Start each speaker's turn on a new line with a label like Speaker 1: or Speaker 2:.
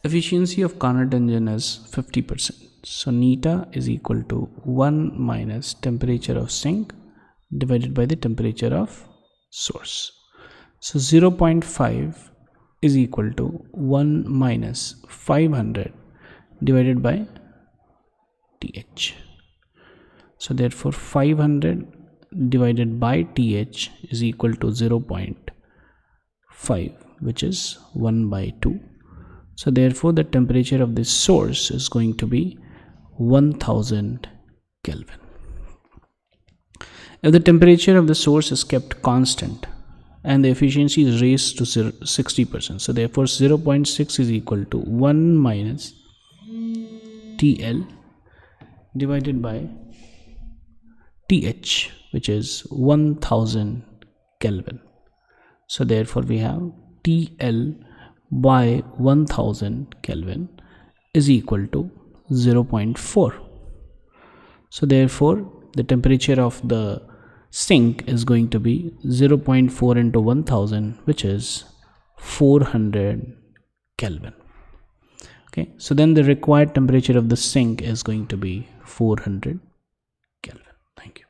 Speaker 1: Efficiency of Carnot engine is 50%. So neta is equal to 1 minus temperature of sink divided by the temperature of source. So 0.5 is equal to 1 minus 500 divided by TH. So therefore 500 divided by TH is equal to 0.5, which is 1 by 2. So therefore the temperature of this source is going to be 1000 Kelvin. If the temperature of the source is kept constant and the efficiency is raised to 60%, so therefore 0.6 is equal to 1 minus TL divided by TH, which is 1000 Kelvin. So therefore we have TL by 1000 Kelvin is equal to 0.4. So therefore the temperature of the sink is going to be 0.4 into 1000, which is 400 Kelvin. Okay, so then the required temperature of the sink is going to be 400 Kelvin. Thank you.